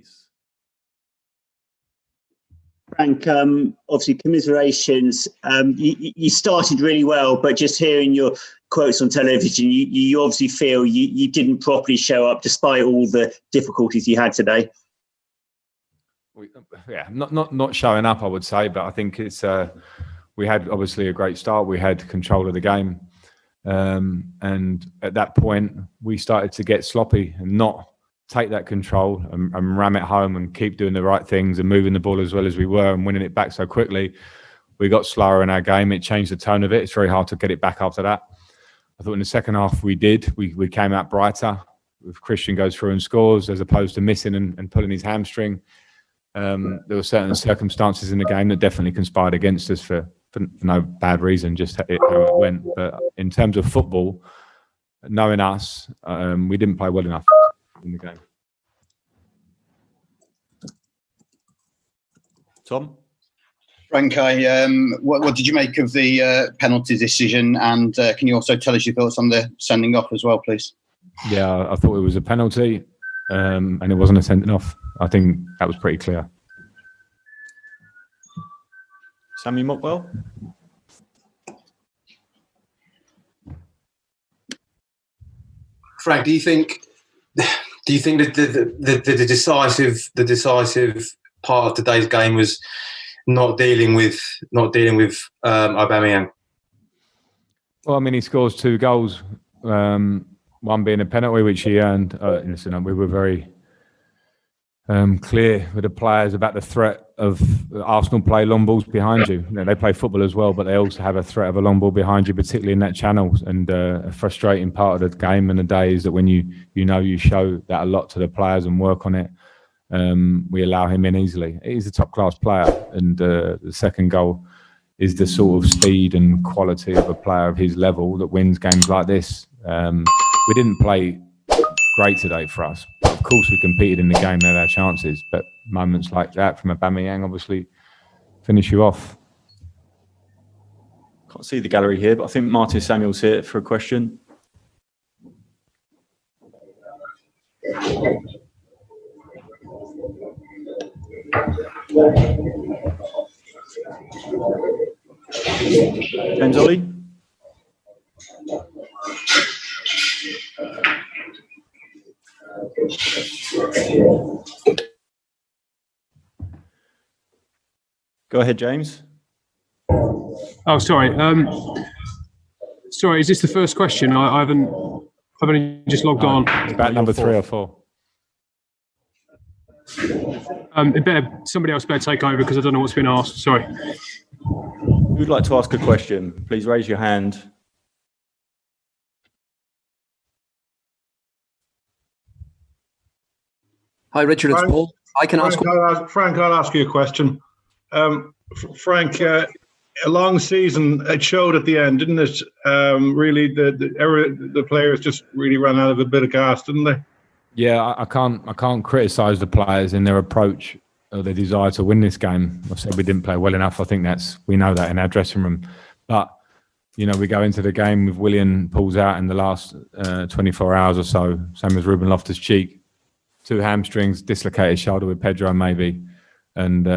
please. Frank, obviously commiserations. You started really well, but just hearing your quotes on television, you obviously feel you didn't properly show up despite all the difficulties you had today. Not showing up, I would say, but I think it's we had obviously a great start. We had control of the game, and at that point we started to get sloppy and not take that control and ram it home and keep doing the right things and moving the ball as well as we were and winning it back so quickly. We got slower in our game. It changed the tone of it. It's very hard to get it back after that. I thought in the second half we did. We came out brighter. If Christian goes through and scores as opposed to missing and pulling his hamstring. There were certain circumstances in the game that definitely conspired against us for no bad reason, just how it went. But in terms of football, knowing us, we didn't play well enough in the game. Tom? Frank, what did you make of the penalty decision? And can you also tell us your thoughts on the sending off as well, please? Yeah, I thought it was a penalty and it wasn't a sending off. I think that was pretty clear. Sammy Mockwell? Frank, do you think that the decisive part of today's game was not dealing with Aubameyang? Well, I mean, he scores 2 goals, one being a penalty which he earned. Listen, we were very clear with the players about the threat of Arsenal play long balls behind you. They play football as well, but they also have a threat of a long ball behind you, particularly in that channel. And a frustrating part of the game and the day is that when you show that a lot to the players and work on it, we allow him in easily. He's a top-class player, and the second goal is the sort of speed and quality of a player of his level that wins games like this. We didn't play great today for us. Of course, we competed in the game, they had our chances, but moments like that from Aubameyang obviously finish you off. Can't see the gallery here, but I think Martin Samuel's here for a question. James Ollie? Go ahead, James. Oh, sorry. Sorry, is this the first question? I've only just logged on. It's about number 3 or 4. Somebody else better take over because I don't know what's been asked. Sorry. Who'd like to ask a question? Please raise your hand. Hi, Richard. It's Paul. I can ask. Frank, I'll ask you a question. Frank, a long season. It showed at the end, didn't it? Really, the players just really ran out of a bit of gas, didn't they? Yeah, I can't criticise the players in their approach or their desire to win this game. I said we didn't play well enough. I think we know that in our dressing room. But we go into the game with Willian pulls out in the last 24 hours or so, same as Ruben Loftus-Cheek. 2 hamstrings, dislocated shoulder with Pedro maybe. And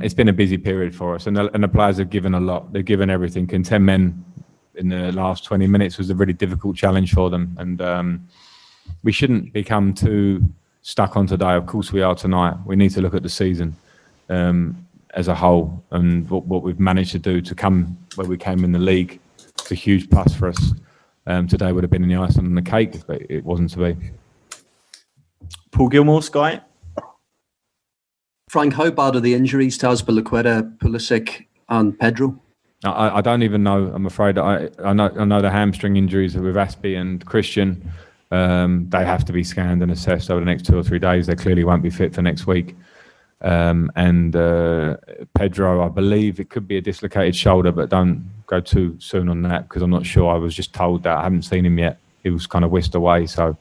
it's been a busy period for us. And the players have given a lot. They've given everything. And 10 men in the last 20 minutes was a really difficult challenge for them. And we shouldn't become too stuck on today. Of course we are tonight. We need to look at the season as a whole and what we've managed to do to come where we came in the league. It's a huge plus for us. Today would have been in the icing on the cake, but it wasn't to be. Paul Gilmore, Sky. Frank, how bad are the injuries to Azpilicueta, Pulisic and Pedro? I don't even know. I'm afraid I know the hamstring injuries with Aspi and Christian. They have to be scanned and assessed over the next 2 or 3 days. They clearly won't be fit for next week. And Pedro, I believe it could be a dislocated shoulder, but don't go too soon on that because I'm not sure. I was just told that. I haven't seen him yet. He was kind of whisked away, so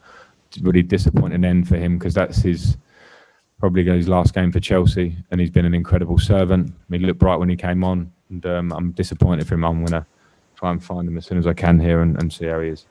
it's a really disappointing end for him because that's probably his last game for Chelsea, and he's been an incredible servant. I mean, he looked bright when he came on, and I'm disappointed for him. I'm going to try and find him as soon as I can here and see how he is.